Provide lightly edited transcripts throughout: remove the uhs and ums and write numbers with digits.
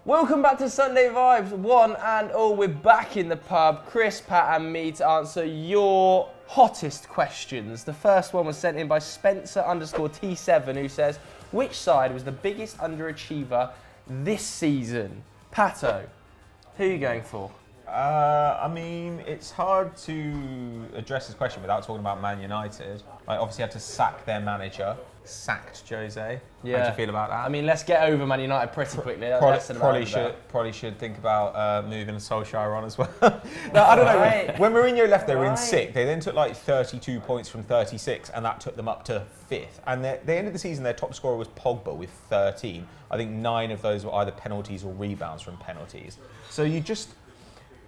Welcome back to Sunday Vibes, one and all. We're back in the pub, Chris, Pat and me, to answer your hottest questions. The first one was sent in by Spencer_T7, who says, which side was the biggest underachiever this season? Pato, who are you going for? I mean, it's hard to address this question without talking about Man United. I obviously had to sack their manager. Sacked Jose. Yeah. How do you feel about that? I mean, let's get over Man United pretty quickly. Probably should think about moving Solskjaer on as well. No, I don't know. Right. When Mourinho left, they were in sixth. They then took like 32 points from 36, and that took them up to fifth. And they ended the season, their top scorer was Pogba with 13. I think 9 of those were either penalties or rebounds from penalties. So you just...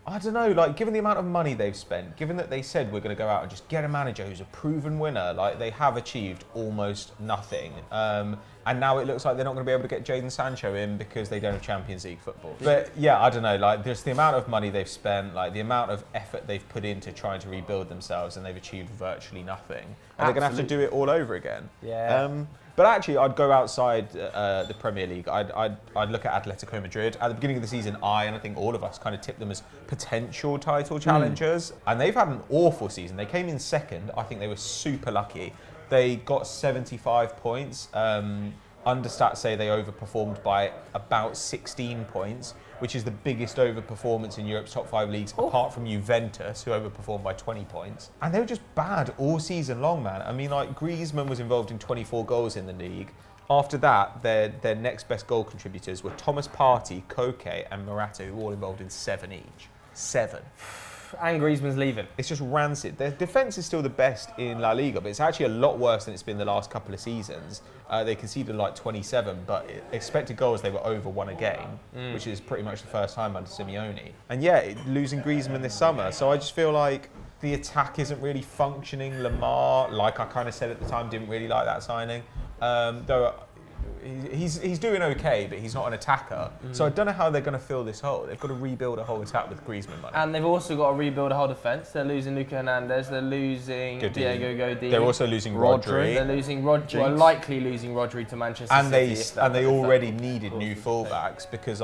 I don't know, like, given the amount of money they've spent, given that they said we're going to go out and just get a manager who's a proven winner, like, they have achieved almost nothing. And now it looks like they're not going to be able to get Jadon Sancho in because they don't have Champions League football. But yeah, I don't know, like, there's the amount of money they've spent, like, the amount of effort they've put into trying to rebuild themselves, and they've achieved virtually nothing. And they're going to have to do it all over again. Yeah. But actually, I'd go outside the Premier League. I'd look at Atletico Madrid. At the beginning of the season, and I think all of us kind of tipped them as potential title challengers. And they've had an awful season. They came in second. I think they were super lucky. They got 75 points. Understats say they overperformed by about 16 points, which is the biggest overperformance in Europe's top 5 leagues, apart from Juventus, who overperformed by 20 points. And they were just bad all season long, man. I mean, like, Griezmann was involved in 24 goals in the league. After that, their next best goal contributors were Thomas Partey, Koke, and Morata, who were all involved in 7 each. 7. And Griezmann's leaving. It's just rancid. Their defence is still the best in La Liga, but it's actually a lot worse than it's been the last couple of seasons. They conceded like 27, but expected goals, they were over 1 a game, which is pretty much the first time under Simeone. And yeah, losing Griezmann this summer. So I just feel like the attack isn't really functioning. Lamar, like I kind of said at the time, didn't really like that signing. Though he's doing okay, but he's not an attacker. So I don't know how they're going to fill this hole. They've got to rebuild a whole attack with Griezmann money. And they've also got to rebuild a whole defence. They're losing Luka Hernandez. They're losing Diego Godin. They're also losing Rodri. They're losing Rodri. Well, likely losing Rodri to Manchester City. And they already needed new fullbacks because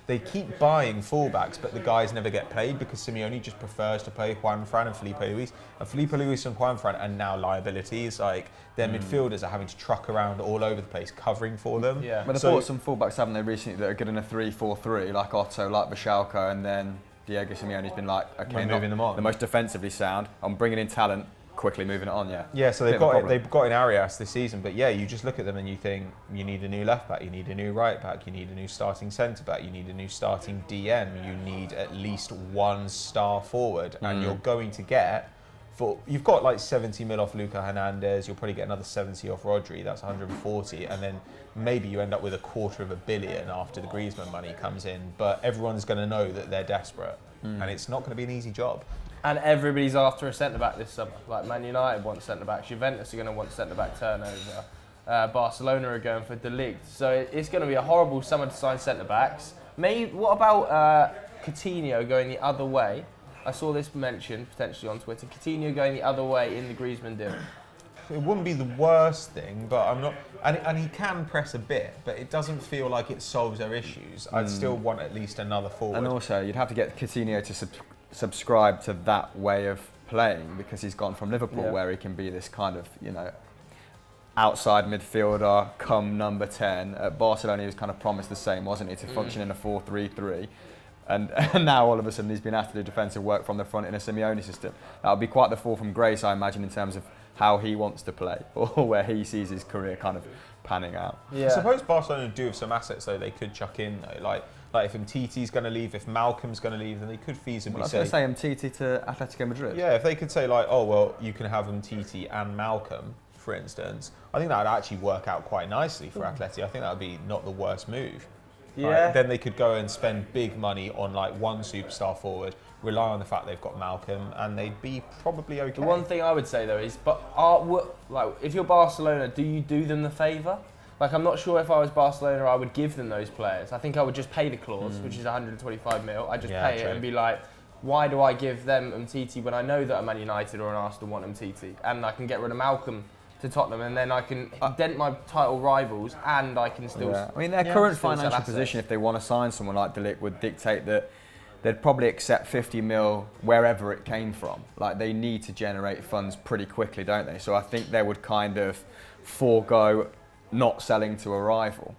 they keep buying fullbacks, but the guys never get played because Simeone just prefers to play Juanfran and Felipe Luis. And Felipe Luis and Juanfran are now liabilities. Like, their midfielders are having to truck around all over the place covering for them. Yeah. But they've bought some fullbacks, haven't they, recently, that are good in a 3-4-3, like Otto, like Vishalko, and then Diego Simeone's been like, okay, moving them on. The most defensively sound. I'm bringing in talent, quickly moving it on, yeah. Yeah, so they've got in Arias this season, but yeah, you just look at them and you think you need a new left back, you need a new right back, you need a new starting centre back, you need a new starting DM, you need at least 1 star forward, and you're going to get you've got like 70 mil off Luka Hernandez, you'll probably get another 70 off Rodri, that's 140, and then maybe you end up with $250 million after the Griezmann money comes in, but everyone's going to know that they're desperate, and it's not going to be an easy job. And everybody's after a centre-back this summer. Like, Man United want centre-backs, Juventus are going to want centre-back turnover, Barcelona are going for De Ligt. So it's going to be a horrible summer to sign centre-backs. What about Coutinho going the other way? I saw this mentioned potentially on Twitter. Coutinho going the other way in the Griezmann deal. It wouldn't be the worst thing, but I'm not. And he can press a bit, but it doesn't feel like it solves their issues. I'd still want at least another forward. And also, you'd have to get Coutinho to subscribe to that way of playing because he's gone from Liverpool, where he can be this kind of, outside midfielder, come number 10. At Barcelona, he was kind of promised the same, wasn't he, to function in a 4-3-3. And now all of a sudden he's been asked to do defensive work from the front in a Simeone system. That would be quite the fall from grace, I imagine, in terms of how he wants to play or where he sees his career kind of panning out. Yeah. I suppose Barcelona do have some assets though they could chuck in though. Like if Umtiti's going to leave, if Malcolm's going to leave, then they could feasibly say Umtiti to Atletico Madrid. Yeah, if they could say like, oh well, you can have Umtiti and Malcolm, for instance. I think that would actually work out quite nicely for Atleti. I think that would be not the worst move. Yeah. Then they could go and spend big money on like 1 superstar forward, rely on the fact they've got Malcolm, and they'd be probably okay. The one thing I would say though is, if you're Barcelona, do you do them the favour? Like, I'm not sure if I was Barcelona, I would give them those players. I think I would just pay the clause, which is 125 mil. I just pay it and be like, why do I give them Umtiti when I know that a Man United or an Arsenal want Umtiti, and I can get rid of Malcolm to Tottenham, and then I can dent my title rivals, and I can still. Yeah. I mean, their current financial position, if they want to sign someone like De Ligt, would dictate that they'd probably accept 50 mil wherever it came from. Like, they need to generate funds pretty quickly, don't they? So I think they would kind of forego not selling to a rival.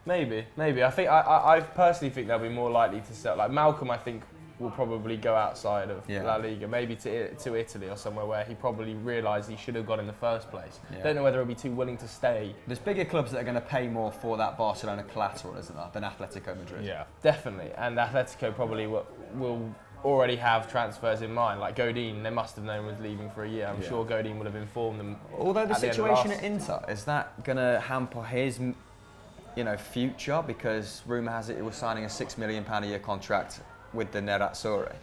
Maybe. I personally think they'll be more likely to sell. Like Malcolm, I think will probably go outside of La Liga, maybe to Italy or somewhere where he probably realised he should have gone in the first place. Yeah. Don't know whether he'll be too willing to stay. There's bigger clubs that are going to pay more for that Barcelona collateral, isn't there, than Atletico Madrid? Yeah, definitely. And Atletico probably will already have transfers in mind. Like Godin, they must have known was leaving for a year. I'm sure Godin would have informed them. Although the situation at Inter, is that going to hamper his future? Because rumour has it he was signing a £6 million a year contract with the Nerazzurri.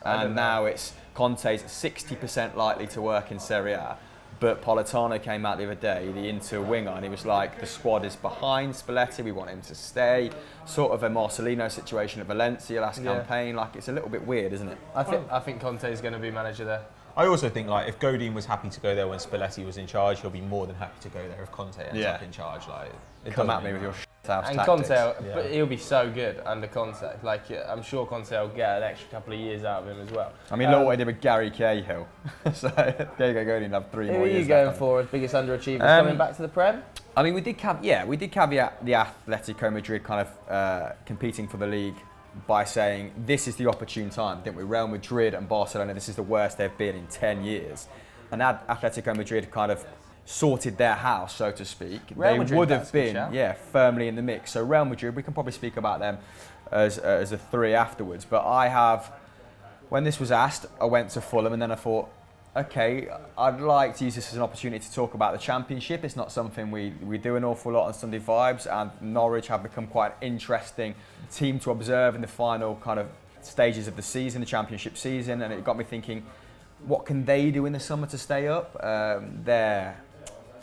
And now it's Conte's 60% likely to work in Serie A. But Politano came out the other day, the Inter winger, and he was like, the squad is behind Spalletti, we want him to stay. Sort of a Marcelino situation at Valencia last campaign. Like, it's a little bit weird, isn't it? I think Conte is going to be manager there. I also think, like, if Godin was happy to go there when Spalletti was in charge, he'll be more than happy to go there if Conte ends up in charge. Like, come at me with your house and tactics. Conte, but he'll be so good under Conte. Like, I'm sure Conte will get an extra couple of years out of him as well. I mean, look what he did with Gary Cahill. So there you go, Godin have 3 more years. Who are you going for as biggest underachievers coming back to the Prem? I mean, we did caveat the Atletico Madrid kind of competing for the league by saying this is the opportune time, didn't we? Real Madrid and Barcelona, this is the worst they've been in 10 years. And Atletico Madrid kind of sorted their house, so to speak. They would have been firmly in the mix. So Real Madrid, we can probably speak about them as a 3 afterwards. But when this was asked, I went to Fulham, and then I thought, okay, I'd like to use this as an opportunity to talk about the Championship. It's not something we do an awful lot on Sunday Vibes, and Norwich have become quite an interesting team to observe in the final kind of stages of the season, the Championship season, and it got me thinking, what can they do in the summer to stay up?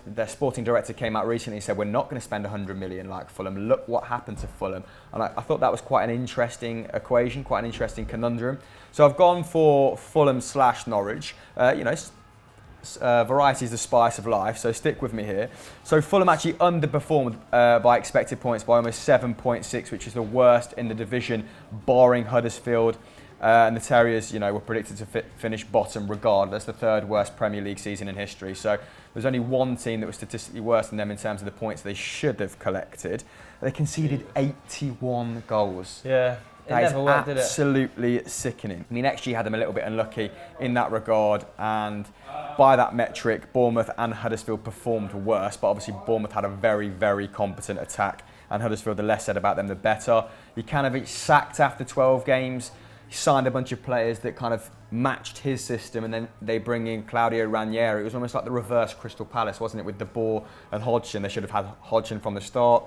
Their sporting director came out recently and said, we're not going to spend 100 million like Fulham. Look what happened to Fulham. And I thought that was quite an interesting equation, quite an interesting conundrum. So I've gone for Fulham/Norwich. Variety is the spice of life, so stick with me here. So Fulham actually underperformed by expected points by almost 7.6, which is the worst in the division, barring Huddersfield. And the Terriers, were predicted to finish bottom regardless, the 3rd worst Premier League season in history. So there's only one team that was statistically worse than them in terms of the points they should have collected. They conceded 81 goals. Yeah. That is absolutely sickening. I mean, XG had them a little bit unlucky in that regard, and by that metric, Bournemouth and Huddersfield performed worse, but obviously Bournemouth had a very, very competent attack, and Huddersfield, the less said about them, the better. Jokanovic sacked after 12 games. He signed a bunch of players that kind of matched his system, and then they bring in Claudio Ranieri. It was almost like the reverse Crystal Palace, wasn't it, with De Boer and Hodgson? They should have had Hodgson from the start.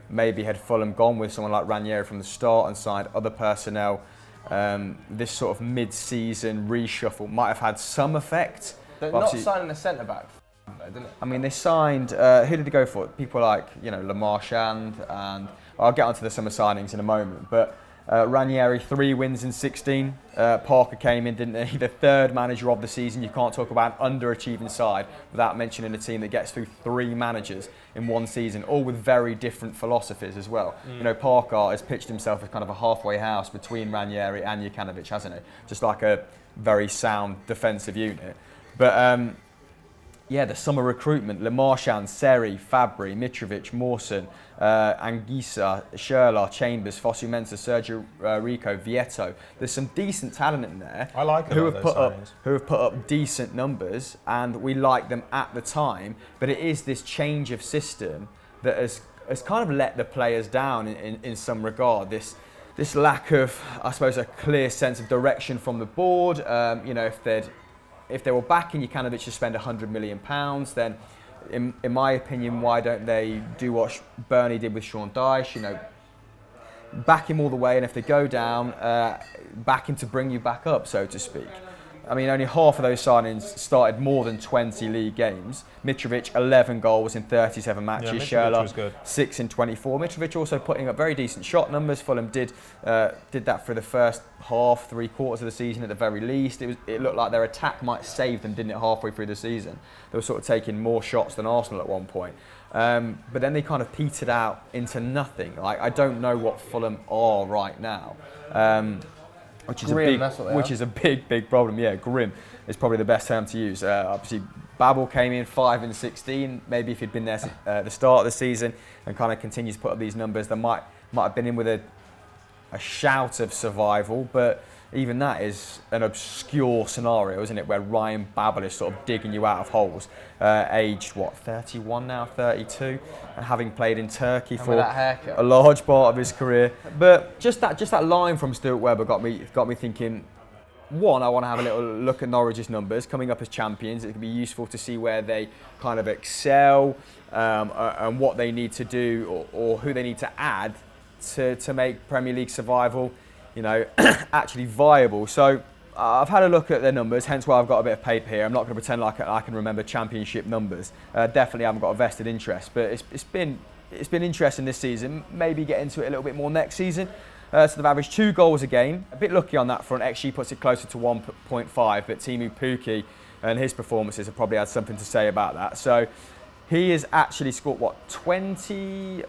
Maybe had Fulham gone with someone like Ranieri from the start and signed other personnel. This sort of mid-season reshuffle might have had some effect. They're not signing a centre-back, didn't it? I mean, they signed, who did they go for? People like, Le Marchand, and I'll get onto the summer signings in a moment, but Ranieri, 3 wins in 16. Parker came in, didn't he? The 3rd manager of the season. You can't talk about an underachieving side without mentioning a team that gets through 3 managers in one season, all with very different philosophies as well. Parker has pitched himself as kind of a halfway house between Ranieri and Jokanovic, hasn't he? Just like a very sound defensive unit. But the summer recruitment, Le Marchand, Seri, Fabry, Mitrovic, Mawson, Anguissa, Schürrle, Chambers, Fosu Mensah, Sergio Rico, Vieto. There's some decent talent in there. I like who have put up decent numbers, and we liked them at the time. But it is this change of system that has kind of let the players down in some regard. This lack of, I suppose, a clear sense of direction from the board. If they were backing Jokanovic to spend £100 million, then in my opinion, why don't they do what Burnley did with Sean Dyche? Back him all the way, and if they go down, back him to bring you back up, so to speak. I mean, only half of those signings started more than 20 league games. Mitrovic, 11 goals in 37 matches. Mitrovic was good. 6 in 24. Mitrovic also putting up very decent shot numbers. Fulham did that for the first half, 3/4 of the season at the very least. It looked like their attack might save them, didn't it, halfway through the season? They were sort of taking more shots than Arsenal at one point. But then they kind of petered out into nothing. Like, I don't know what Fulham are right now. Which is a big problem. Yeah, grim is probably the best term to use. Obviously, Babel came in 5 and 16. Maybe if he'd been there at the start of the season and kind of continues to put up these numbers, they might have been in with a shout of survival. But even that is an obscure scenario, isn't it? Where Ryan Babel is sort of digging you out of holes, aged 31 now, 32, and having played in Turkey for a large part of his career. But just that line from Stuart Webber got me thinking. One, I want to have a little look at Norwich's numbers coming up as champions. It can be useful to see where they kind of excel and what they need to do or who they need to add to make Premier League survival, actually viable. So I've had a look at their numbers, hence why I've got a bit of paper here. I'm not going to pretend like I can remember championship numbers. Definitely haven't got a vested interest, but it's been interesting this season. Maybe get into it a little bit more next season. So they've averaged 2 goals a game. A bit lucky on that front. XG puts it closer to 1.5, but Timu Pukki and his performances have probably had something to say about that. So he has actually scored, 20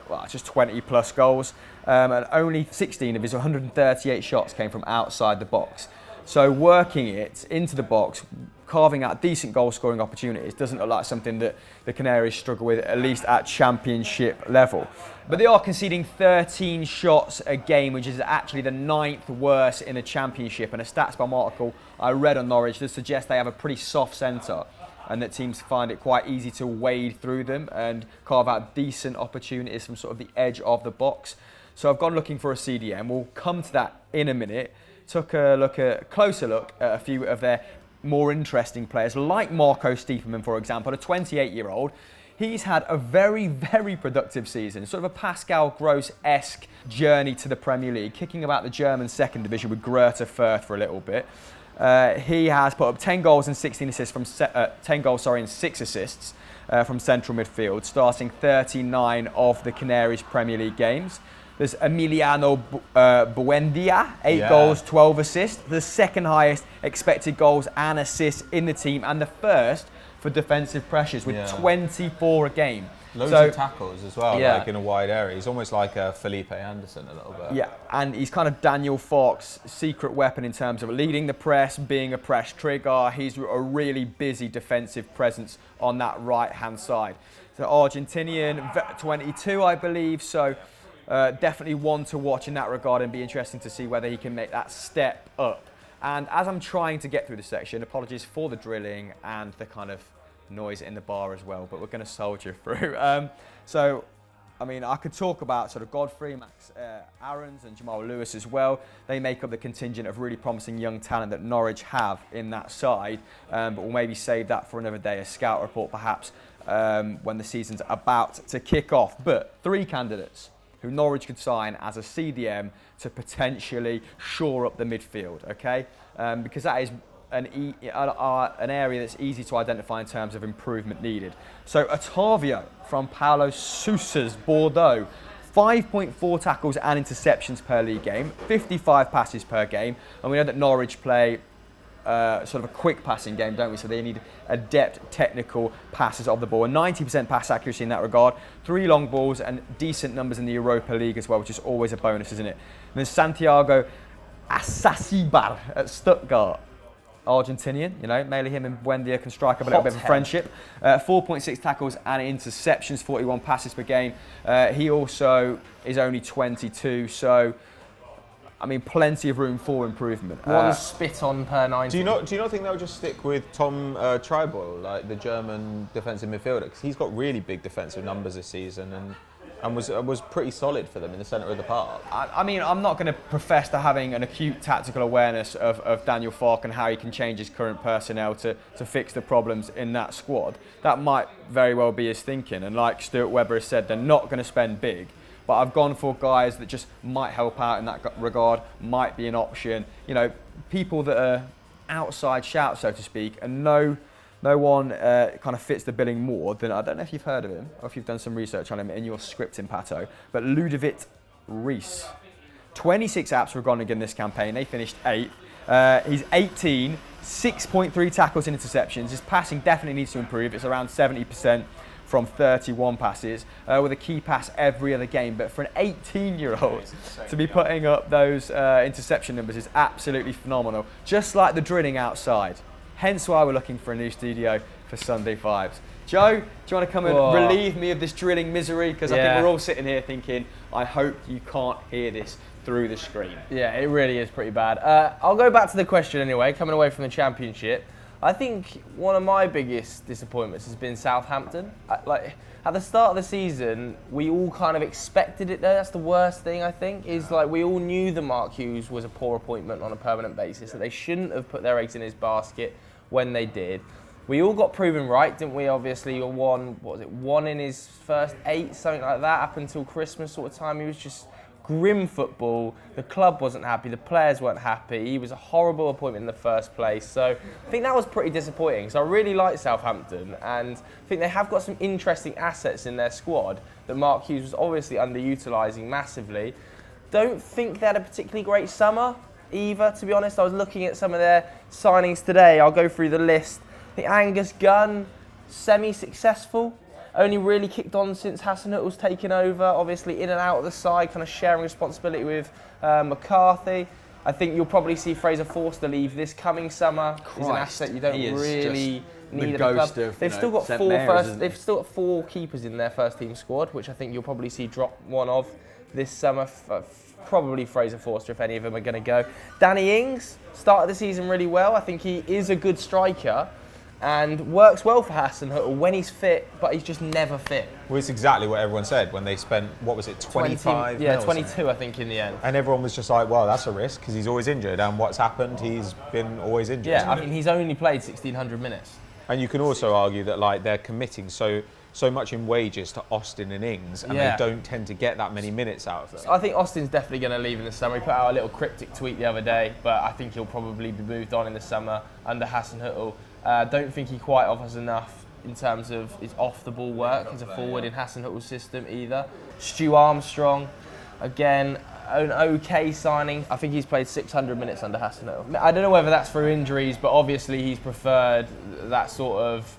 plus goals, and only 16 of his 138 shots came from outside the box. So working it into the box, carving out decent goal-scoring opportunities doesn't look like something that the Canaries struggle with, at least at championship level. But they are conceding 13 shots a game, which is actually the 9th worst in the championship. And a StatsBomb article I read on Norwich does suggest they have a pretty soft centre and that teams find it quite easy to wade through them and carve out decent opportunities from sort of the edge of the box. So I've gone looking for a CDM. We'll come to that in a minute. Took a closer look at a few of their more interesting players, like Marco Stiepermann, for example, a 28-year-old. He's had a very, very productive season, sort of a Pascal Gross-esque journey to the Premier League, kicking about the German second division with Greuther Fürth for a little bit. He has put up 10 goals and 16 assists from 6 assists from central midfield, starting 39 of the Canaries Premier League games. There's Emiliano Buendia, 8 goals, 12 assists, the second highest expected goals and assists in the team, and the first for defensive pressures with 24 a game. Loads of tackles as well, like in a wide area. He's almost like a Felipe Anderson a little bit. Yeah, and he's kind of Daniel Farke's secret weapon in terms of leading the press, being a press trigger. He's a really busy defensive presence on that right-hand side. So Argentinian, 22, I believe, so definitely one to watch in that regard and be interesting to see whether he can make that step up. And as I'm trying to get through the section, apologies for the drilling and the kind of noise in the bar as well, but we're going to soldier through. So, I mean, I could talk about sort of Godfrey, Max Aarons and Jamal Lewis as well. They make up the contingent of really promising young talent that Norwich have in that side, but we'll maybe save that for another day, a scout report perhaps, when the season's about to kick off. But 3 candidates who Norwich could sign as a CDM to potentially shore up the midfield, okay? Because that is an area that's easy to identify in terms of improvement needed. So Otavio from Paulo Sousa's Bordeaux, 5.4 tackles and interceptions per league game, 55 passes per game, and we know that Norwich play sort of a quick passing game, don't we? So they need adept technical passes of the ball. 90% pass accuracy in that regard. 3 long balls and decent numbers in the Europa League as well, which is always a bonus, isn't it? And then Santiago Asasibar at Stuttgart. Argentinian, mainly him and Buendia can strike up a little bit of a friendship. 4.6 tackles and interceptions, 41 passes per game. He also is only 22, so I mean, plenty of room for improvement. One spit on per 90. Do you not think they'll just stick with Tom Treibel, like the German defensive midfielder? Because he's got really big defensive numbers this season and was pretty solid for them in the centre of the park. I mean, I'm not going to profess to having an acute tactical awareness of Daniel Farke and how he can change his current personnel to fix the problems in that squad. That might very well be his thinking. And like Stuart Webber has said, they're not going to spend big. But I've gone for guys that just might help out in that regard, might be an option. People that are outside shout, so to speak, and no one kind of fits the billing more than, I don't know if you've heard of him or if you've done some research on him in your scripting, Pato, but Ludovic Rees. 26 apps for Groningen this campaign. They finished 8th. He's 18, 6.3 tackles and interceptions. His passing definitely needs to improve. It's around 70% from 31 passes, with a key pass every other game. But for an 18-year-old to be putting up those interception numbers is absolutely phenomenal. Just like the drilling outside. Hence why we're looking for a new studio for Sunday Fives. Joe, do you want to come and relieve me of this drilling misery? Because I think we're all sitting here thinking, I hope you can't hear this through the screen. Yeah, it really is pretty bad. I'll go back to the question anyway, coming away from the Championship. I think one of my biggest disappointments has been Southampton. Like, at the start of the season, we all kind of expected it there. That's the worst thing, I think, is like we all knew that Mark Hughes was a poor appointment on a permanent basis, that they shouldn't have put their eggs in his basket when they did. We all got proven right, didn't we? Obviously, one in his first 8, something like that, up until Christmas sort of time. He was just grim football. The club wasn't happy, the players weren't happy. He was a horrible appointment in the first place. So I think that was pretty disappointing. So I really like Southampton, and I think they have got some interesting assets in their squad that Mark Hughes was obviously underutilising massively. Don't think they had a particularly great summer either, to be honest. I was looking at some of their signings today. I'll go through the list. I think Angus Gunn, semi-successful. Only really kicked on since Hasenhüttl's taken over, obviously in and out of the side, kind of sharing responsibility with McCarthy. I think you'll probably see Fraser Forster leave this coming summer. He's an asset you don't really need at the club. They've still got 4 keepers in their first team squad, which I think you'll probably see drop one of this summer. Probably Fraser Forster if any of them are going to go. Danny Ings started the season really well. I think he is a good striker and works well for Hasenhüttl when he's fit, but he's just never fit. Well, it's exactly what everyone said when they spent, what was it, 25 Yeah, 22 I think in the end. And everyone was just like, well, that's a risk because he's always injured, and what's happened, he's been always injured. Yeah, I mean, he's only played 1,600 minutes. And you can also argue that like they're committing so much in wages to Austin and Ings, and they don't tend to get that many minutes out of them. I think Austin's definitely going to leave in the summer. He put out a little cryptic tweet the other day, but I think he'll probably be moved on in the summer under Hasenhüttl. Don't think he quite offers enough in terms of his off-the-ball work as a forward in Hasenhüttl's system either. Stu Armstrong, again, an okay signing. I think he's played 600 minutes under Hasenhüttl. I don't know whether that's through injuries, but obviously he's preferred that sort of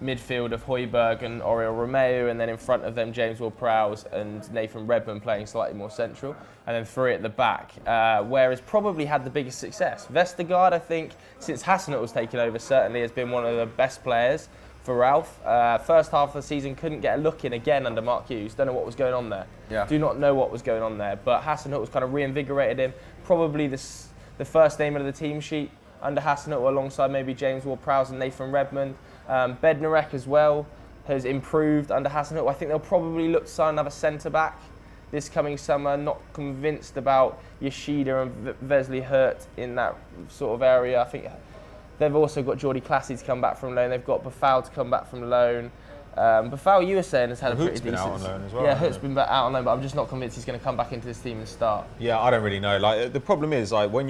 midfield of Højbjerg and Oriol Romeu, and then in front of them James Ward-Prowse and Nathan Redmond playing slightly more central, and then 3 at the back, where he's probably had the biggest success. Vestergaard, I think, since Hasenhüttl's taken over, certainly has been one of the best players for Ralph. First half of the season couldn't get a look in again under Mark Hughes. Don't know what was going on there. Do not know what was going on there, but Hasenhüttl's kind of reinvigorated him. Probably the first name of the team sheet under Hasenhüttl, alongside maybe James Ward-Prowse and Nathan Redmond. Bednarek as well has improved under Hasenhüttl. I think they'll probably look to sign another centre-back this coming summer. Not convinced about Yoshida and Wesley Hurt in that sort of area. I think they've also got Jordi Classy to come back from loan. They've got Buffal to come back from loan. Buffal, you were saying, has had a pretty decent... Been out on loan as well. Yeah, Hurt's been out on loan, but I'm just not convinced he's going to come back into this team and start. Yeah, I don't really know. Like, the problem is, like, when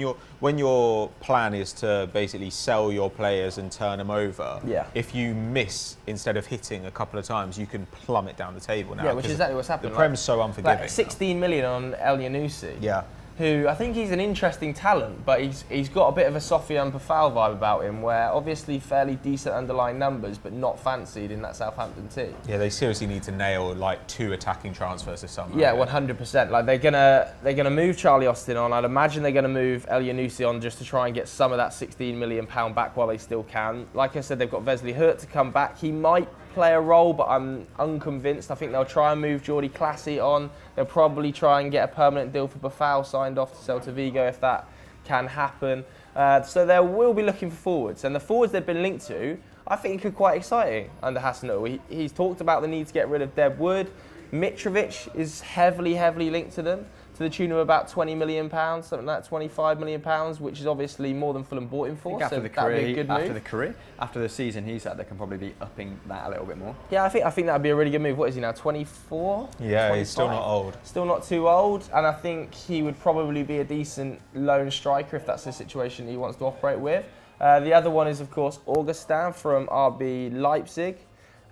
your plan is to basically sell your players and turn them over, if you miss instead of hitting a couple of times, you can plummet down the table now. Yeah, which is exactly what's happened. The Prem's so unforgiving. Like 16 million on El Yanusi. Yeah. Who I think he's an interesting talent, but he's got a bit of a Sofiane Buffal vibe about him, where obviously fairly decent underlying numbers, but not fancied in that Southampton team. Yeah, they seriously need to nail like 2 attacking transfers this summer. Yeah, 100%. Like they're gonna move Charlie Austin on. I'd imagine they're gonna move El Yanusi on just to try and get some of that £16 million back while they still can. Like I said, they've got Wesley Hurt to come back. He might play a role, but I'm unconvinced. I think they'll try and move Jordi Classy on. They'll probably try and get a permanent deal for Buffal signed off to Celta Vigo if that can happen. So they will be looking for forwards, and the forwards they've been linked to, I think, are quite exciting under Hasenhüttl. He's talked about the need to get rid of Deb Wood. Mitrovic is heavily linked to them, to the tune of about £20 million, something like that, £25 million, which is obviously more than Fulham bought him for. After so the that'd be a good move. After the season he's had, they can probably be upping that a little bit more. Yeah, I think that'd be a really good move. What is he now, 24? Yeah, 25? he's still not old. Still not too old, and I think he would probably be a decent lone striker if that's the situation he wants to operate with. The other one is, of course, Augustin from RB Leipzig,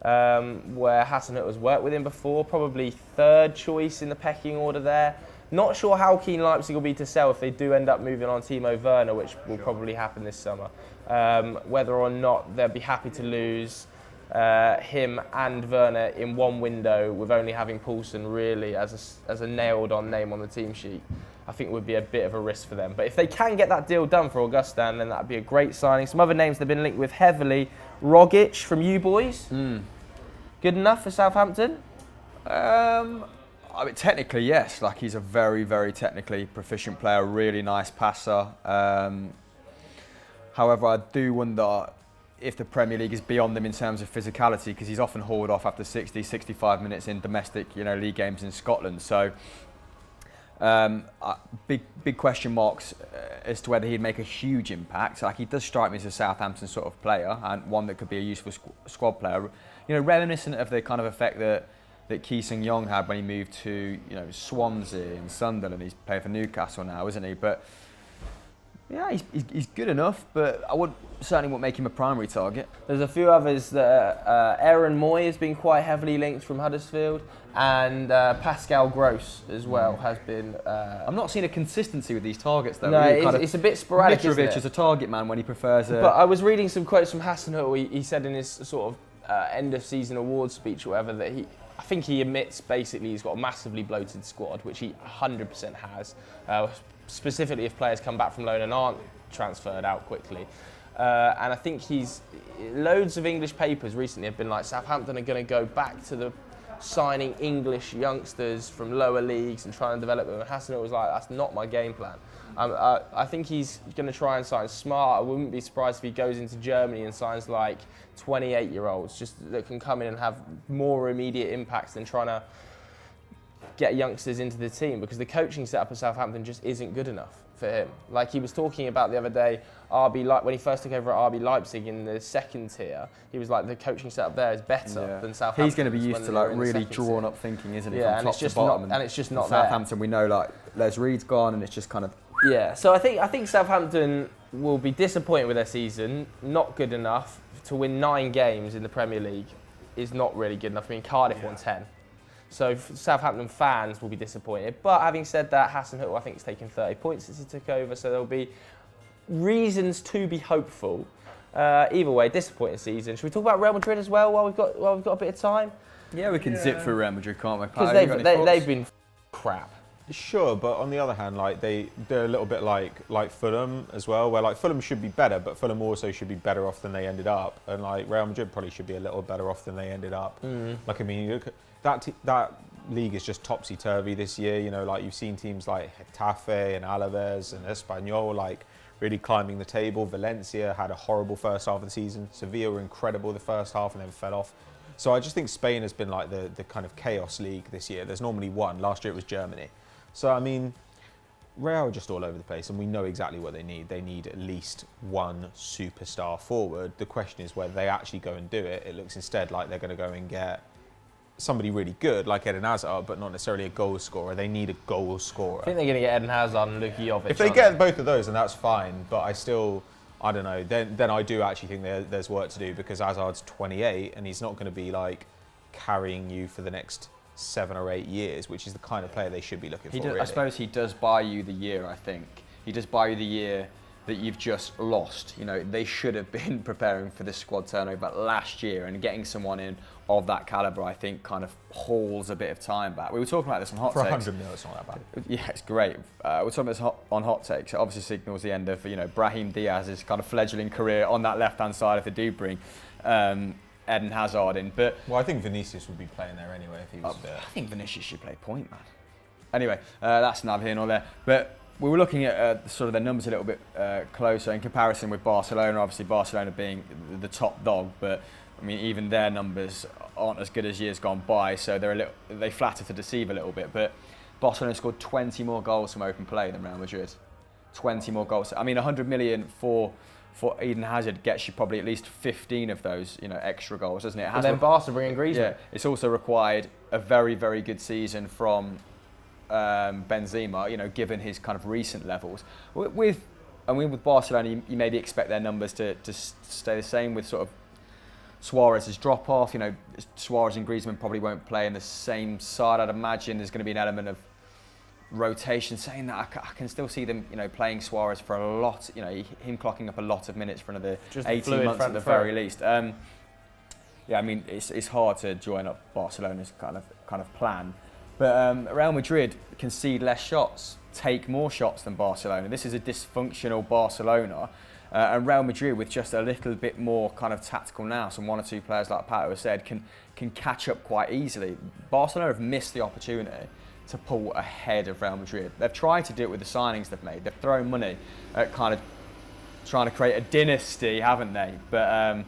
where Hasenhüttl has worked with him before, probably third choice in the pecking order there. Not sure how keen Leipzig will be to sell if they do end up moving on Timo Werner, which will probably happen this summer. Whether or not they'll be happy to lose him and Werner in one window with only having Poulsen really as a nailed-on name on the team sheet, I think would be a bit of a risk for them. But if they can get that deal done for Augustin, then that would be a great signing. Some other names they've been linked with heavily. Rogic from you boys. Good enough for Southampton? I mean, technically, yes. Like, he's a very, very technically proficient player, really nice passer. However, I do wonder if the Premier League is beyond them in terms of physicality, because he's often hauled off after 60, 65 minutes in domestic, league games in Scotland. So, big question marks as to whether he'd make a huge impact. Like, he does strike me as a Southampton sort of player, and one that could be a useful squad player. Reminiscent of the kind of effect that Ki Sung-yong had when he moved to Swansea and Sunderland. He's playing for Newcastle now, isn't he? But yeah, he's good enough, but I certainly wouldn't make him a primary target. There's a few others that Aaron Moy has been quite heavily linked from Huddersfield, and Pascal Gross as well has been. I'm not seeing a consistency with these targets though. No, it's a bit sporadic. Mitrovic is a target man when he prefers. But I was reading some quotes from Hasenhüttl. He said in his sort of end of season awards speech or whatever that I think he admits basically he's got a massively bloated squad, which he 100% has. Specifically if players come back from loan and aren't transferred out quickly. And I think loads of English papers recently have been like, Southampton are going to go back to the signing English youngsters from lower leagues and trying to develop them. And Hasenhüttl was like, that's not my game plan. I think he's going to try and sign smart. I wouldn't be surprised if he goes into Germany and signs like 28-year-olds just that can come in and have more immediate impacts than trying to get youngsters into the team, because the coaching setup at Southampton just isn't good enough for him. Like he was talking about the other day, when he first took over at RB Leipzig in the second tier, he was like, the coaching setup there is better than Southampton. He's going to be used to like really drawn up thinking, isn't he? Yeah, from top to bottom. And it's just not Southampton, we know like Les Reed's gone and it's just kind of. Yeah, so I think Southampton will be disappointed with their season. Not good enough to win 9 games in the Premier League is not really good enough. I mean, Cardiff won 10. So Southampton fans will be disappointed. But having said that, Hasenhüttl I think has taken 30 points since he took over, so there'll be reasons to be hopeful. Either way, disappointing season. Should we talk about Real Madrid as well while we've got a bit of time? Yeah, we can zip through Real Madrid, can't we? Because they've been crap. Sure, but on the other hand, like they're a little bit like Fulham as well, where like Fulham should be better, but Fulham also should be better off than they ended up, and like Real Madrid probably should be a little better off than they ended up. Like, I mean, you look at that league is just topsy-turvy this year. Like you've seen teams like Getafe and Alaves and Espanyol like really climbing the table. Valencia had a horrible first half of the season. Sevilla were incredible the first half and then fell off. So I just think Spain has been like the kind of chaos league this year. There's normally one. Last year it was Germany. So, I mean, Real are just all over the place, and we know exactly what they need. They need at least one superstar forward. The question is whether they actually go and do it. It looks instead like they're going to go and get somebody really good, like Eden Hazard, but not necessarily a goal scorer. They need a goal scorer. I think they're going to get Eden Hazard and Luka Jovic. If they get both of those, then that's fine. But I don't know. Then I do actually think there's work to do, because Hazard's 28, and he's not going to be, like, carrying you for the next 7 or 8 years, which is the kind of player they should be looking for. Really. I suppose he does buy you the year, I think. He does buy you the year that you've just lost. They should have been preparing for this squad turnover last year, and getting someone in of that calibre, I think, kind of hauls a bit of time back. We were talking about this on Hot Takes. For 100 mil, it's not that bad. Yeah, it's great. We're talking about this on Hot Takes. It obviously signals the end of, Brahim Diaz's kind of fledgling career on that left-hand side if they do bring Eden Hazard in. But I think Vinicius would be playing there anyway if he was there. I think Vinicius should play point, man. Anyway, that's neither here nor there. But we were looking at sort of their numbers a little bit closer in comparison with Barcelona. Obviously, Barcelona being the top dog, but I mean, even their numbers aren't as good as years gone by. So they flatter to deceive a little bit. But Barcelona scored 20 more goals from open play than Real Madrid. 20 more goals. I mean, 100 million for Eden Hazard gets you probably at least 15 of those, extra goals, doesn't it? And then Barca bringing Griezmann. Yeah, it's also required a very, very good season from Benzema, given his kind of recent levels. With I mean, with Barcelona, you maybe expect their numbers to stay the same with sort of Suarez's drop off. You know, Suarez and Griezmann probably won't play in the same side. I'd imagine there's going to be an element of rotation. Saying that, I can still see them, you know, playing Suarez for a lot. You know, him clocking up a lot of minutes for another 18 months at the very least. Yeah, I mean, it's hard to join up Barcelona's kind of plan, but Real Madrid concede less shots, take more shots than Barcelona. This is a dysfunctional Barcelona, and Real Madrid, with just a little bit more kind of tactical nous and one or two players, like Pato has said, can catch up quite easily. Barcelona have missed the opportunity to pull ahead of Real Madrid. They've tried to do it with the signings they've made. They've thrown money at kind of trying to create a dynasty, haven't they? But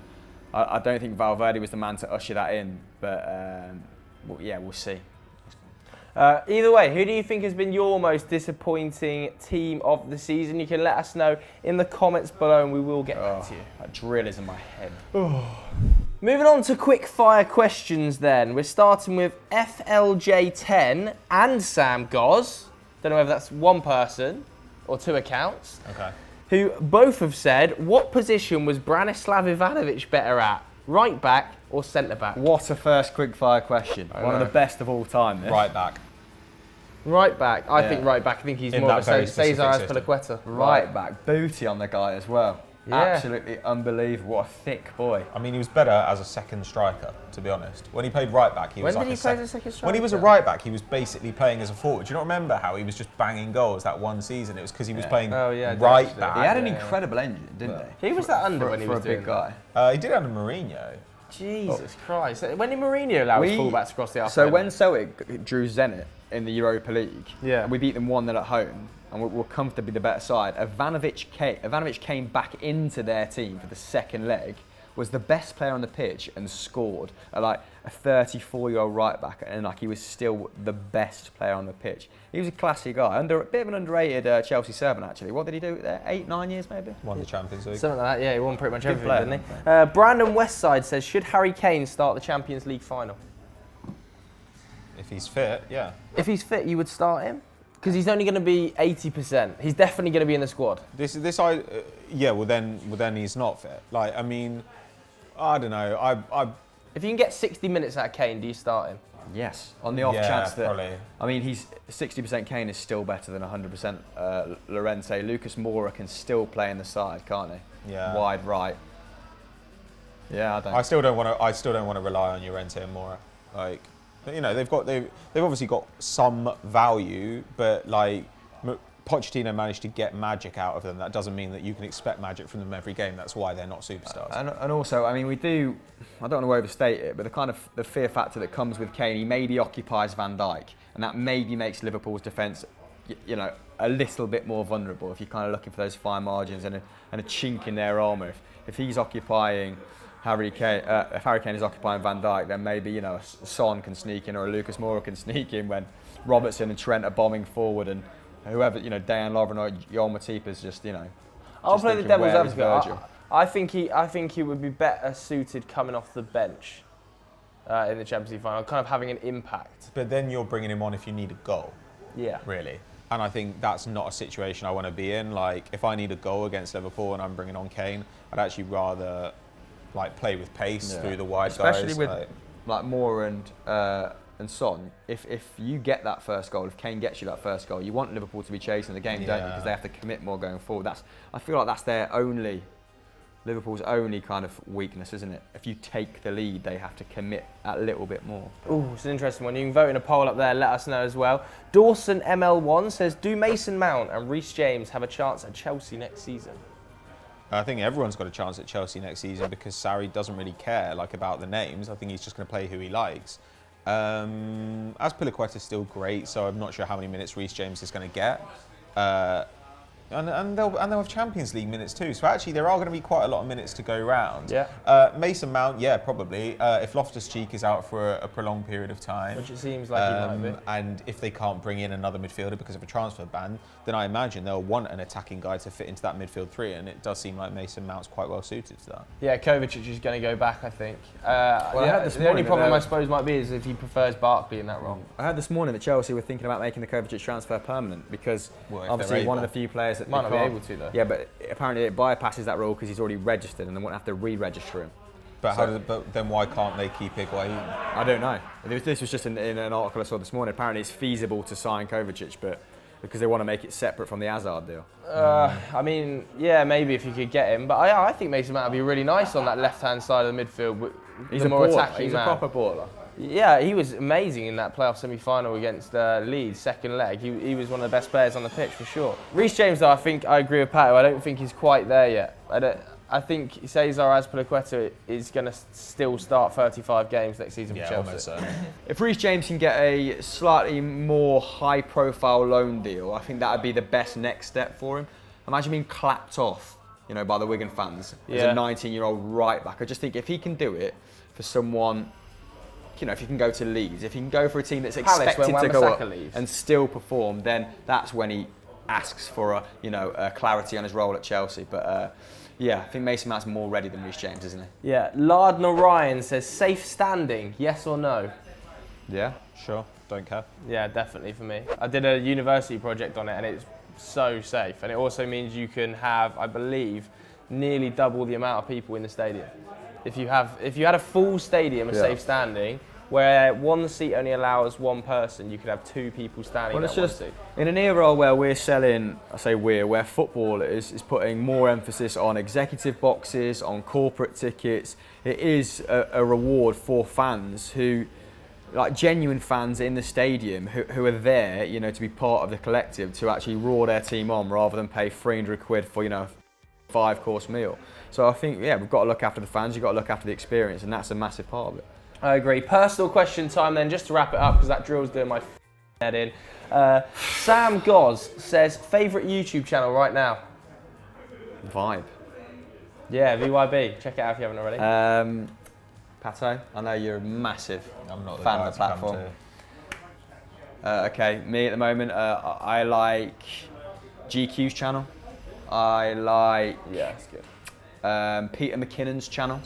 I don't think Valverde was the man to usher that in, but well, yeah, we'll see. Either way, who do you think has been your most disappointing team of the season? You can let us know in the comments below and we will get back to you. That drill is in my head. Moving on to quick fire questions then. We're starting with FLJ10 and Sam Goz. Don't know whether that's one person or two accounts. Okay. Who both have said, what position was Branislav Ivanovic better at? Right back or centre back? What a first quickfire question. One of the best of all time. This. Right back. Right back. I think right back. I think he's In more that of very a specific Cesar system. Azpilicueta. Right back. Booty on the guy as well. Yeah. Absolutely unbelievable. What a thick boy. I mean, he was better as a second striker, to be honest. When he played right back, he was When like did he play as a second striker? When he was a right back, he was basically playing as a forward. Do you not remember how he was just banging goals that one season? It was because he was playing right back. He had an incredible engine, didn't he? He was that under when he was for a doing big guy. He did under Mourinho. Jesus Christ. When did Mourinho allow his fullbacks across the half? So when Celtic drew Zenit in the Europa League, and we beat them 1-0 at home, and we're comfortably the better side, Ivanovic came back into their team for the second leg, was the best player on the pitch and scored at like a 34-year-old right back, and like he was still the best player on the pitch. He was a classy guy, a bit of an underrated Chelsea servant actually. What did he do there? 8-9 years maybe? Won the Champions League. Something like that, yeah, he won pretty much Good everything, player, didn't he? Brandon Westside says, should Harry Kane start the Champions League final? If he's fit, yeah. If he's fit, you would start him? Because he's only going to be 80%. He's definitely going to be in the squad. Yeah. Well, then he's not fit. Like, I mean, I don't know. If you can get 60 minutes out of Kane, do you start him? Yes. On the off chance that. Probably. I mean, he's 60% Kane is still better than 100% Llorente. Lucas Moura can still play in the side, can't he? Yeah. Wide right. Yeah, I still don't want to rely on Llorente and Moura. Like, you know, they've obviously got some value, but like Pochettino managed to get magic out of them. That doesn't mean that you can expect magic from them every game. That's why they're not superstars. And also, I mean, I don't want to overstate it, but the fear factor that comes with Kane, he maybe occupies Van Dijk, and that maybe makes Liverpool's defence, you know, a little bit more vulnerable if you're kind of looking for those fine margins and a chink in their armour. If he's occupying Harry Kane, if Harry Kane is occupying Van Dijk, then maybe, you know, a Son can sneak in or a Lucas Moura can sneak in when Robertson and Trent are bombing forward, and whoever, you know, Dejan Lovren or Joel Matip is just, you know. I'll play the devil's advocate. I think he would be better suited coming off the bench in the Champions League final, kind of having an impact. But then you're bringing him on if you need a goal. Yeah. Really. And I think that's not a situation I want to be in. Like, if I need a goal against Liverpool and I'm bringing on Kane, I'd actually rather like play with pace through the wide guys. Especially with like Moura and Son. If you get that first goal, if Kane gets you that first goal, you want Liverpool to be chasing the game, don't you? Because they have to commit more going forward. I feel like that's Liverpool's only kind of weakness, isn't it? If you take the lead, they have to commit a little bit more. Oh, it's an interesting one. You can vote in a poll up there, let us know as well. Dawson ML1 says, do Mason Mount and Reece James have a chance at Chelsea next season? I think everyone's got a chance at Chelsea next season because Sarri doesn't really care about the names. I think he's just going to play who he likes. Azpilicueta is still great, so I'm not sure how many minutes Reece James is going to get. And they'll have Champions League minutes too. So actually, there are going to be quite a lot of minutes to go round. Yeah. Mason Mount, yeah, probably. If Loftus-Cheek is out for a prolonged period of time, which it seems like he might be, and if they can't bring in another midfielder because of a transfer ban, then I imagine they'll want an attacking guy to fit into that midfield three, and it does seem like Mason Mount's quite well suited to that. Yeah, Kovacic is going to go back, I think. The only problem I suppose might be is if he prefers Barkley in that role. I heard this morning that Chelsea were thinking about making the Kovacic transfer permanent because obviously one of the few players players that Might they not be can't- able to, though. Yeah, but apparently it bypasses that rule because he's already registered and they won't have to re-register him. But then why can't they keep Higuain? I don't know. This was just in an article I saw this morning. Apparently it's feasible to sign Kovacic, but because they want to make it separate from the Hazard deal. I mean, yeah, maybe if you could get him. But I think Mason Mount would be really nice on that left-hand side of the midfield. He's the a more baller. attacking He's man. a proper baller. Yeah, he was amazing in that playoff semi-final against Leeds, second leg. He was one of the best players on the pitch for sure. Reece James, though, I agree with Pato. I don't think he's quite there yet. I think Cesar Azpilicueta is going to still start 35 games next season for Chelsea. Almost certainly. If Reece James can get a slightly more high-profile loan deal, I think that would be the best next step for him. Imagine being clapped off, by the Wigan fans as a 19-year-old right back. I just think if he can do it for someone, if he can go to Leeds, if he can go for a team that's expected to go up and still perform, then that's when he asks for a clarity on his role at Chelsea. But yeah, I think Mason Mount's more ready than Reece James, isn't he? Yeah, Lardner Ryan says safe standing, yes or no? Yeah. Sure, don't care. Yeah, definitely for me. I did a university project on it and it's so safe. And it also means you can have, I believe, nearly double the amount of people in the stadium. If you had a full stadium of safe standing, where one seat only allows one person, you could have two people standing in that one seat. In an era where we're selling, where football is putting more emphasis on executive boxes, on corporate tickets, it is a reward for fans who, like genuine fans in the stadium who are there, to be part of the collective, to actually roar their team on rather than pay 300 quid for, a 5-course meal. So I think, we've got to look after the fans, you've got to look after the experience, and that's a massive part of it. I agree. Personal question time then, just to wrap it up, because that drill's doing my head in. Sam Goz says, favourite YouTube channel right now? Vibe. Yeah, VYB. Check it out if you haven't already. Pato, I know you're a massive I'm not the fan guy of the to come platform. to. Okay, me at the moment, I like GQ's channel. I like Yeah, it's good. Peter McKinnon's channel.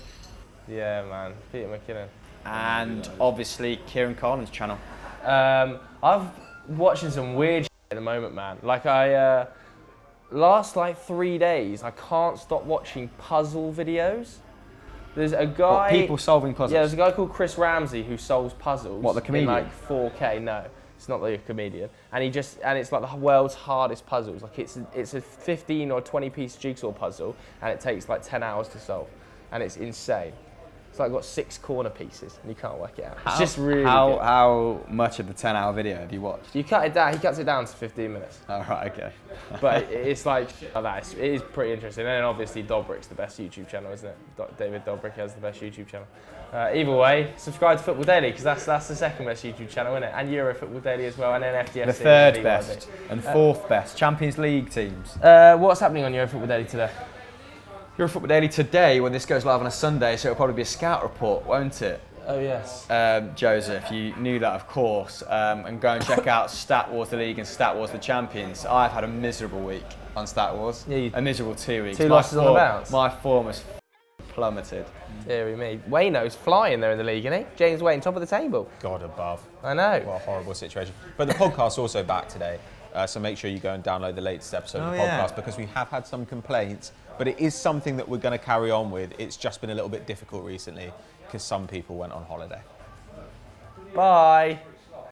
Yeah, man. Peter McKinnon. And obviously Kieran Carlin's channel. I'm watching some weird shit at the moment, man. Like last 3 days, I can't stop watching puzzle videos. There's a guy... People solving puzzles? Yeah, there's a guy called Chris Ramsey who solves puzzles. What, the comedian? In 4K, no. It's not like a comedian. And it's like the world's hardest puzzles. Like it's a 15 or 20 piece jigsaw puzzle and it takes 10 hours to solve. And it's insane. It's got 6 corner pieces and you can't work it out. It's just really good. How much of the 10-hour video have you watched? You cut it down, he cuts it down to 15 minutes. Oh, right, okay. But it's like that. It is pretty interesting. And then obviously Dobrik's the best YouTube channel, isn't it? David Dobrik has the best YouTube channel. Either way, subscribe to Football Daily because that's the second best YouTube channel, isn't it? And Euro Football Daily as well, and then FDS. The third best and fourth best. Champions League teams. What's happening on Euro Football Daily today? Euro Football Daily today, when this goes live on a Sunday, so it'll probably be a scout report, won't it? Oh, yes. Joseph, you knew that, of course. And go and check out Stat Wars the League and Stat Wars the Champions. I've had a miserable week on Stat Wars. Yeah, a miserable 2 weeks. 2 losses on the bounce. My form has plummeted. Deary me. Wayno's flying there in the league, isn't he? James Wayne, top of the table. God above. I know. What a horrible situation. But the podcast's also back today. So make sure you go and download the latest episode of the podcast because we have had some complaints, but it is something that we're going to carry on with. It's just been a little bit difficult recently because some people went on holiday. Bye.